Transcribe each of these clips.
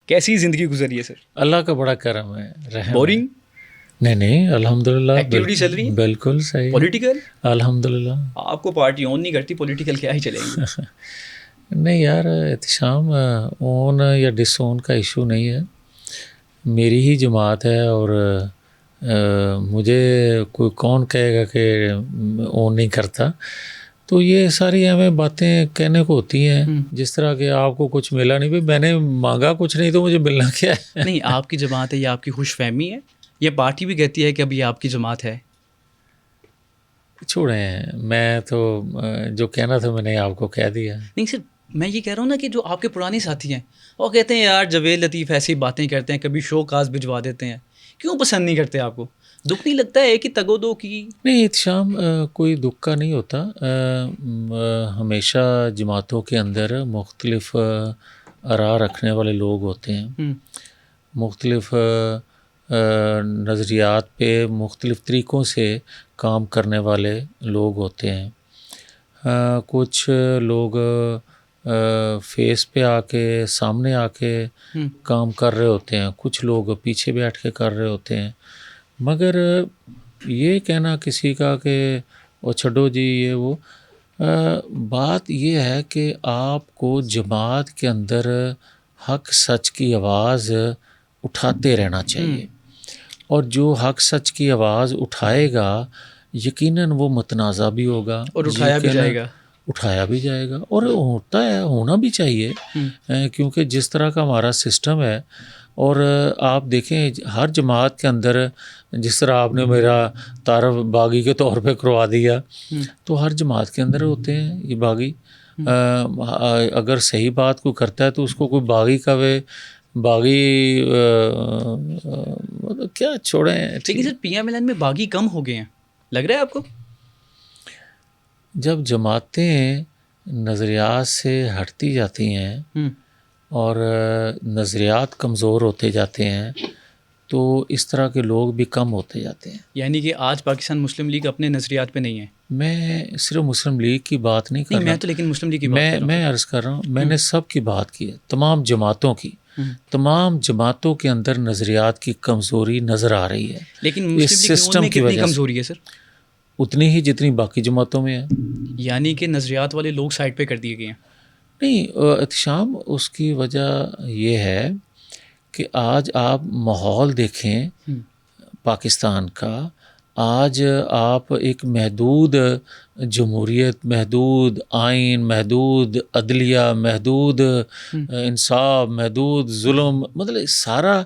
کیسی زندگی گزری ہے سر؟ اللہ کا بڑا کرم ہے، رحم. بورنگ؟ نہیں الحمدللہ. ایکٹیویٹی چل رہی ہے بالکل صحیح. پولیٹیکل؟ الحمدللہ. آپ کو پارٹی اون نہیں کرتی، پولیٹیکل کیا ہی چلیں گے؟ نہیں یار، احتشام اون یا ڈس اون کا ایشو نہیں ہے. میری ہی جماعت ہے اور مجھے کوئی کون کہے گا کہ اون نہیں کرتا. تو یہ ساری ہمیں باتیں کہنے کو ہوتی ہیں، جس طرح کہ آپ کو کچھ ملا نہیں، بھائی میں نے مانگا کچھ نہیں تو مجھے ملنا کیا ہے. نہیں، آپ کی جماعت ہے، یہ آپ کی خوش فہمی ہے، یہ پارٹی بھی کہتی ہے کہ ابھی آپ کی جماعت ہے. چھوڑیں، میں تو جو کہنا تھا میں نے آپ کو کہہ دیا. نہیں سر، میں یہ کہہ رہا ہوں نا کہ جو آپ کے پرانے ساتھی ہیں وہ کہتے ہیں یار جوید لطیف ایسی باتیں کرتے ہیں، کبھی شو کاز بھجوا دیتے ہیں. کیوں پسند نہیں کرتے آپ کو؟ دکھ نہیں لگتا ہے کہ تگ و دو کی؟ نہیں، احتشام کوئی دکھ کا نہیں ہوتا. ہمیشہ جماعتوں کے اندر مختلف آراء رکھنے والے لوگ ہوتے ہیں، مختلف نظریات پہ مختلف طریقوں سے کام کرنے والے لوگ ہوتے ہیں. کچھ لوگ فیس پہ آ کے سامنے آ کے کام کر رہے ہوتے ہیں، کچھ لوگ پیچھے بیٹھ کے کر رہے ہوتے ہیں. مگر یہ کہنا کسی کا کہ وہ چھڈو جی یہ وہ، بات یہ ہے کہ آپ کو جماعت کے اندر حق سچ کی آواز اٹھاتے رہنا چاہیے، اور جو حق سچ کی آواز اٹھائے گا یقیناً وہ متنازع بھی ہوگا اور اٹھایا بھی جائے گا. اٹھایا بھی جائے گا اور ہوتا ہے، ہونا بھی چاہیے، کیونکہ جس طرح کا ہمارا سسٹم ہے. اور آپ دیکھیں ہر جماعت کے اندر، جس طرح آپ نے میرا تعارف باغی کے طور پہ کروا دیا، تو ہر جماعت کے اندر ہوتے ہیں یہ باغی. اگر صحیح بات کو کرتا ہے تو اس کو کوئی باغی کہے، باغی کیا چھوڑیں. لیکن سر پی ایم ایل این میں باغی کم ہو گئے ہیں، لگ رہا ہے آپ کو؟ جب جماعتیں نظریات سے ہٹتی جاتی ہیں اور نظریات کمزور ہوتے جاتے ہیں تو اس طرح کے لوگ بھی کم ہوتے جاتے ہیں. یعنی کہ آج پاکستان مسلم لیگ اپنے نظریات پہ نہیں ہے. میں صرف مسلم لیگ کی بات نہیں کر رہا، میں تو لیکن مسلم لیگ کی بات کر رہا ہوں. میں عرض کر رہا ہوں، میں نے سب کی بات کی ہے، تمام جماعتوں کی. تمام جماعتوں کے اندر نظریات کی کمزوری نظر آ رہی ہے. لیکن مسلم لیگ میں کتنی کمزوری ہے سر؟ اتنی ہی جتنی باقی جماعتوں میں ہے. یعنی کہ نظریات والے لوگ سائڈ پہ کر دیے گئے ہیں. نہیں، احتشام اس کی وجہ یہ ہے کہ آج آپ ماحول دیکھیں پاکستان کا. آج آپ ایک محدود جمہوریت، محدود آئین، محدود عدلیہ، محدود انصاف، محدود ظلم، مطلب سارا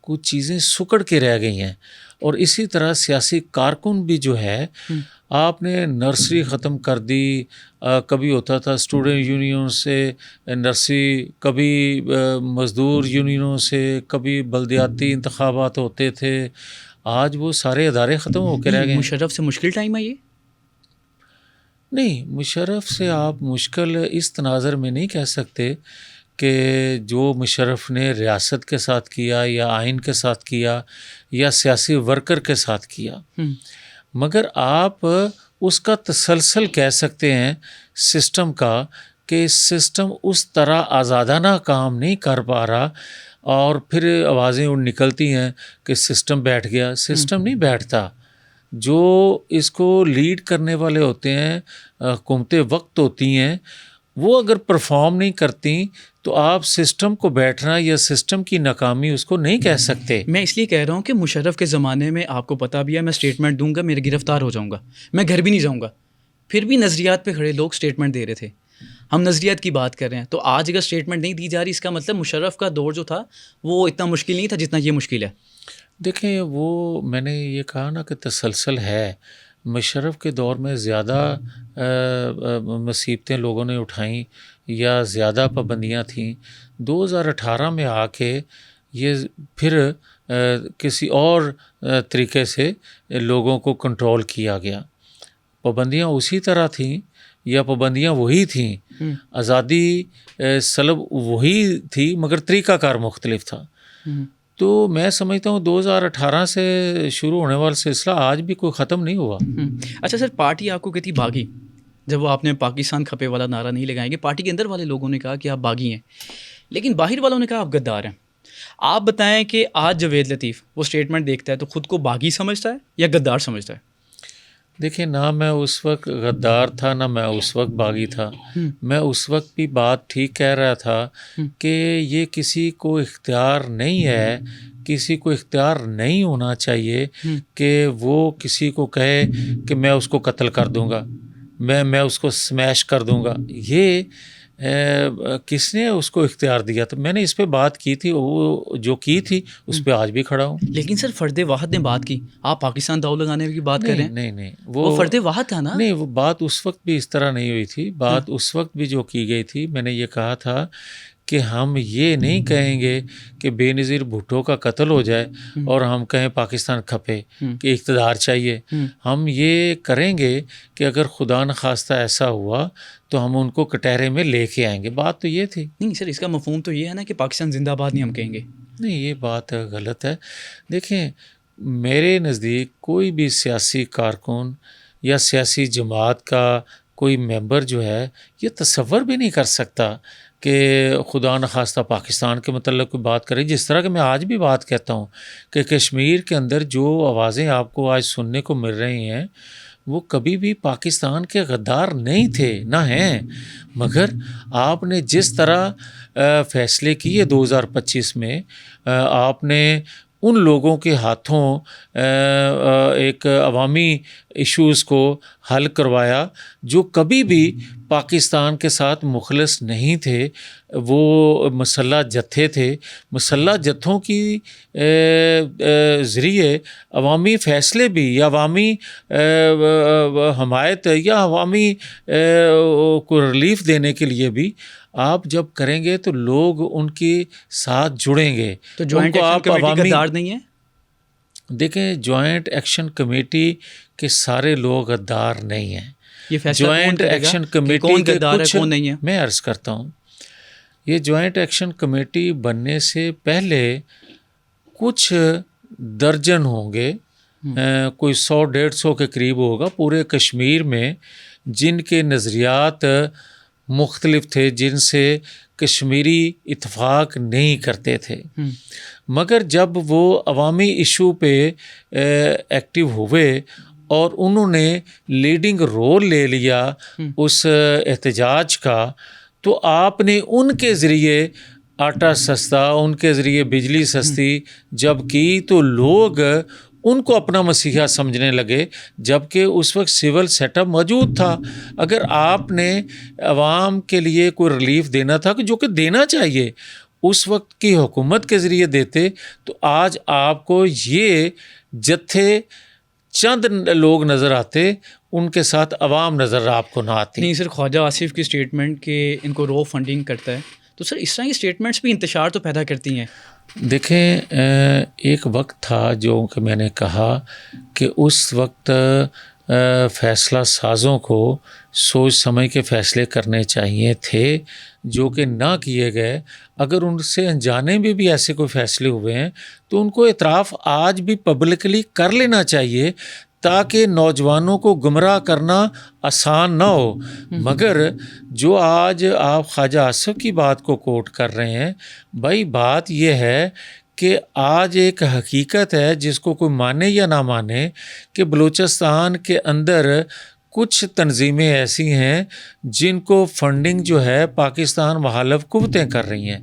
کچھ چیزیں سکڑ کے رہ گئی ہیں. اور اسی طرح سیاسی کارکن بھی جو ہے، آپ نے نرسری ختم کر دی. کبھی ہوتا تھا اسٹوڈنٹ یونینوں سے نرسری، کبھی مزدور یونینوں سے، کبھی بلدیاتی انتخابات ہوتے تھے. آج وہ سارے ادارے ختم ہو کے رہ گئے. مشرف سے مشکل ٹائم ہے یہ؟ نہیں، مشرف سے آپ مشکل اس تناظر میں نہیں کہہ سکتے کہ جو مشرف نے ریاست کے ساتھ کیا یا آئین کے ساتھ کیا یا سیاسی ورکر کے ساتھ کیا، مگر آپ اس کا تسلسل کہہ سکتے ہیں سسٹم کا، کہ سسٹم اس طرح آزادانہ کام نہیں کر پا رہا. اور پھر آوازیں نکلتی ہیں کہ سسٹم بیٹھ گیا. سسٹم نہیں بیٹھتا. جو اس کو لیڈ کرنے والے ہوتے ہیں، حکومتیں وقت ہوتی ہیں، وہ اگر پرفارم نہیں کرتی تو آپ سسٹم کو بیٹھنا یا سسٹم کی ناکامی اس کو نہیں کہہ سکتے. میں اس لیے کہہ رہا ہوں کہ مشرف کے زمانے میں آپ کو پتہ بھی ہے میں اسٹیٹمنٹ دوں گا میرے گرفتار ہو جاؤں گا، میں گھر بھی نہیں جاؤں گا، پھر بھی نظریات پہ کھڑے لوگ اسٹیٹمنٹ دے رہے تھے. ہم نظریات کی بات کر رہے ہیں، تو آج اگر اسٹیٹمنٹ نہیں دی جا رہی اس کا مطلب مشرف کا دور جو تھا وہ اتنا مشکل نہیں تھا جتنا یہ مشکل ہے. دیکھیں، وہ میں نے یہ کہا نا کہ تسلسل ہے. مشرف کے دور میں زیادہ مصیبتیں لوگوں نے اٹھائیں یا زیادہ پابندیاں تھیں. 2018 میں آ کے یہ پھر کسی اور طریقے سے لوگوں کو کنٹرول کیا گیا. پابندیاں اسی طرح تھیں یا پابندیاں وہی تھیں، آزادی سلب وہی تھی، مگر طریقہ کار مختلف تھا. تو میں سمجھتا ہوں 2018 سے شروع ہونے والا سلسلہ آج بھی کوئی ختم نہیں ہوا. اچھا سر، پارٹی آپ کو کہتی باغی، جب وہ آپ نے پاکستان کھپے والا نعرہ نہیں لگائیں گے، پارٹی کے اندر والے لوگوں نے کہا کہ آپ باغی ہیں، لیکن باہر والوں نے کہا آپ غدار ہیں. آپ بتائیں کہ آج جاوید لطیف وہ اسٹیٹمنٹ دیکھتا ہے تو خود کو باغی سمجھتا ہے یا غدار سمجھتا ہے؟ دیکھیں، نہ میں اس وقت غدار تھا نہ میں اس وقت باغی تھا. میں اس وقت بھی بات ٹھیک کہہ رہا تھا کہ یہ کسی کو اختیار نہیں ہے، کسی کو اختیار نہیں ہونا چاہیے کہ وہ کسی کو کہے کہ میں اس کو قتل کر دوں گا، میں اس کو سمیش کر دوں گا. یہ کس نے اس کو اختیار دیا؟ تو میں نے اس پہ بات کی تھی، وہ جو کی تھی اس پہ آج بھی کھڑا ہوں. لیکن سر فرد واحد نے بات کی، آپ پاکستان داؤ لگانے کی بات کر رہے ہیں. نہیں وہ فرد واحد تھا نا. نہیں، وہ بات اس وقت بھی اس طرح نہیں ہوئی تھی. بات اس وقت بھی جو کی گئی تھی، میں نے یہ کہا تھا کہ ہم یہ نہیں کہیں گے کہ بے نظیر بھٹو کا قتل ہو جائے اور ہم کہیں پاکستان کھپے کہ اقتدار چاہیے. ہم یہ کریں گے کہ اگر خدا نخواستہ ایسا ہوا تو ہم ان کو کٹہرے میں لے کے آئیں گے. بات تو یہ تھی. نہیں سر، اس کا مفہوم تو یہ ہے نا کہ پاکستان زندہ باد نہیں ہم کہیں گے. نہیں، یہ بات غلط ہے. دیکھیں، میرے نزدیک کوئی بھی سیاسی کارکن یا سیاسی جماعت کا کوئی ممبر جو ہے یہ تصور بھی نہیں کر سکتا کہ خدا نخواستہ پاکستان کے متعلق کوئی بات کرے. جس طرح کہ میں آج بھی بات کہتا ہوں کہ کشمیر کے اندر جو آوازیں آپ کو آج سننے کو مل رہی ہیں وہ کبھی بھی پاکستان کے غدار نہیں تھے، نہ ہیں. مگر آپ نے جس طرح فیصلے کیے 2025 میں، آپ نے ان لوگوں کے ہاتھوں ایک عوامی ایشوز کو حل کروایا جو کبھی بھی پاکستان کے ساتھ مخلص نہیں تھے. وہ مسلح جتھے تھے. مسلح جتھوں کی ذریعے عوامی فیصلے بھی یا عوامی حمایت یا عوامی کو ریلیف دینے کے لیے بھی آپ جب کریں گے تو لوگ ان کے ساتھ جڑیں گے. تو جوائنٹ ایکشن کمیٹی غدار نہیں ہے؟ دیکھیں، جوائنٹ ایکشن کمیٹی کے سارے لوگ غدار نہیں ہیں. یہ فیصلہ جوائنٹ ایکشن کمیٹی کون غدار ہے کچھ، کون نہیں ہے؟ میں عرض کرتا ہوں، یہ جوائنٹ ایکشن کمیٹی بننے سے پہلے کچھ درجن ہوں گے، کوئی 100-150 کے قریب ہوگا پورے کشمیر میں، جن کے نظریات مختلف تھے، جن سے کشمیری اتفاق نہیں کرتے تھے. مگر جب وہ عوامی ایشو پہ ایکٹیو ہوئے اور انہوں نے لیڈنگ رول لے لیا اس احتجاج کا، تو آپ نے ان کے ذریعے آٹا سستا، ان کے ذریعے بجلی سستی جب کی تو لوگ ان کو اپنا مسیحا سمجھنے لگے، جبکہ اس وقت سول سیٹ اپ موجود تھا. اگر آپ نے عوام کے لیے کوئی ریلیف دینا تھا جو کہ دینا چاہیے، اس وقت کی حکومت کے ذریعے دیتے تو آج آپ کو یہ جتھے چند لوگ نظر آتے، ان کے ساتھ عوام نظر آپ کو نہ آتی. نہیں سر، خواجہ آصف کی اسٹیٹمنٹ کہ ان کو رو فنڈنگ کرتا ہے، تو سر اس طرح کی اسٹیٹمنٹس بھی انتشار تو پیدا کرتی ہیں. دیکھیں، ایک وقت تھا جو کہ میں نے کہا کہ اس وقت فیصلہ سازوں کو سوچ سمجھ کے فیصلے کرنے چاہیے تھے جو کہ نہ کیے گئے. اگر ان سے انجانے میں بھی ایسے کوئی فیصلے ہوئے ہیں تو ان کو اعتراف آج بھی پبلکلی کر لینا چاہیے تاکہ نوجوانوں کو گمراہ کرنا آسان نہ ہو. مگر جو آج آپ خواجہ آصف کی بات کو کوٹ کر رہے ہیں، بھائی بات یہ ہے کہ آج ایک حقیقت ہے جس کو کوئی مانے یا نہ مانے کہ بلوچستان کے اندر کچھ تنظیمیں ایسی ہیں جن کو فنڈنگ جو ہے پاکستان مخالف قوتیں کر رہی ہیں.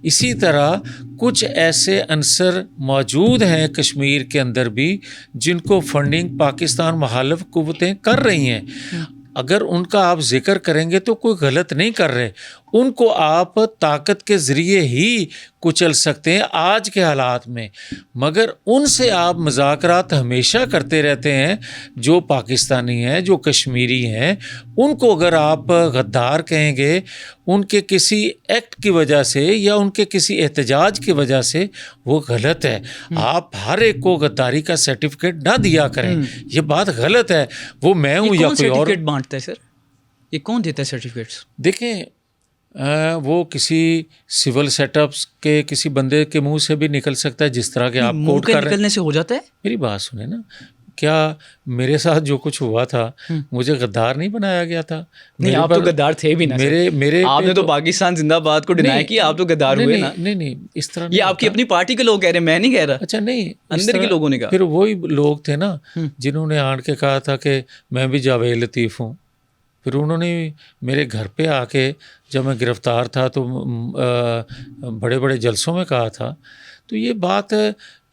اسی طرح کچھ ایسے عنصر موجود ہیں کشمیر کے اندر بھی جن کو فنڈنگ پاکستان مخالف قوتیں کر رہی ہیں. اگر ان کا آپ ذکر کریں گے تو کوئی غلط نہیں کر رہے، ان کو آپ طاقت کے ذریعے ہی کچل سکتے ہیں آج کے حالات میں. مگر ان سے آپ مذاکرات ہمیشہ کرتے رہتے ہیں جو پاکستانی ہیں، جو کشمیری ہیں. ان کو اگر آپ غدار کہیں گے ان کے کسی ایکٹ کی وجہ سے یا ان کے کسی احتجاج کی وجہ سے، وہ غلط ہے. آپ ہر ایک کو غداری کا سرٹیفکیٹ نہ دیا کریں، یہ بات غلط ہے. وہ میں ہوں یا کوئی اور. سرٹیفکیٹ بانٹتا ہے سر؟ یہ کون دیتا ہے سرٹیفکیٹس؟ دیکھیں، وہ کسی سول سیٹ اپس کے کسی بندے کے منہ سے بھی نکل سکتا ہے، جس طرح کہ آپ کوٹ کر رہے ہیں. نکلنے سے ہو جاتا ہے؟ میری بات سنیں نا، کیا میرے ساتھ جو کچھ ہوا تھا مجھے غدار نہیں بنایا گیا تھا؟ نہیں آپ تو غدار تھے بھی نا، میرے آپ نے تو پاکستان زندہ باد کو ڈینائی کیا، آپ تو غدار ہوئے نا. نہیں اس طرح یہ آپ کی اپنی پارٹی کے لوگ کہہ رہے ہیں، میں نہیں کہہ رہا. اچھا نہیں، اندر کے لوگوں نے کہا. پھر وہی لوگ تھے نا جنہوں نے آن کے کہا تھا کہ میں بھی جاوید لطیف ہوں. پھر انہوں نے میرے گھر پہ آ کے جب میں گرفتار تھا تو بڑے بڑے جلسوں میں کہا تھا. تو یہ بات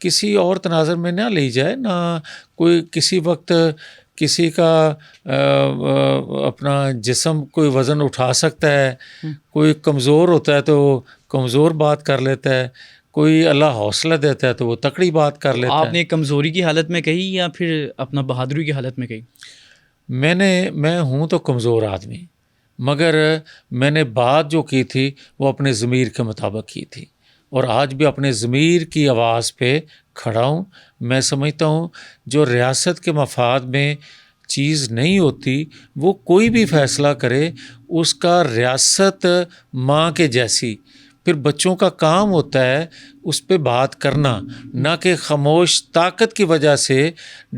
کسی اور تناظر میں نہ لی جائے، نہ کوئی کسی وقت کسی کا اپنا جسم کوئی وزن اٹھا سکتا ہے، کوئی کمزور ہوتا ہے تو کمزور بات کر لیتا ہے، کوئی اللہ حوصلہ دیتا ہے تو وہ تکڑی بات کر لیتا ہے. آپ نے کمزوری کی حالت میں کہی یا پھر اپنا بہادری کی حالت میں کہی؟ میں ہوں تو کمزور آدمی، مگر میں نے بات جو کی تھی وہ اپنے ضمیر کے مطابق کی تھی، اور آج بھی اپنے ضمیر کی آواز پہ کھڑا ہوں. میں سمجھتا ہوں جو ریاست کے مفاد میں چیز نہیں ہوتی وہ کوئی بھی فیصلہ کرے اس کا ریاست ماں کے جیسی. پھر بچوں کا کام ہوتا ہے اس پہ بات کرنا، نہ کہ خاموش طاقت کی وجہ سے،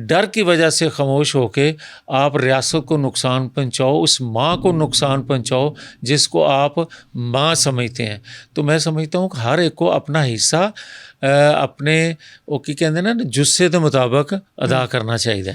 ڈر کی وجہ سے خاموش ہو کے آپ ریاست کو نقصان پہنچاؤ، اس ماں کو نقصان پہنچاؤ جس کو آپ ماں سمجھتے ہیں. تو میں سمجھتا ہوں کہ ہر ایک کو اپنا حصہ اپنے وہ کی کہتے ہیں نا جسے کے مطابق ادا کرنا چاہیے.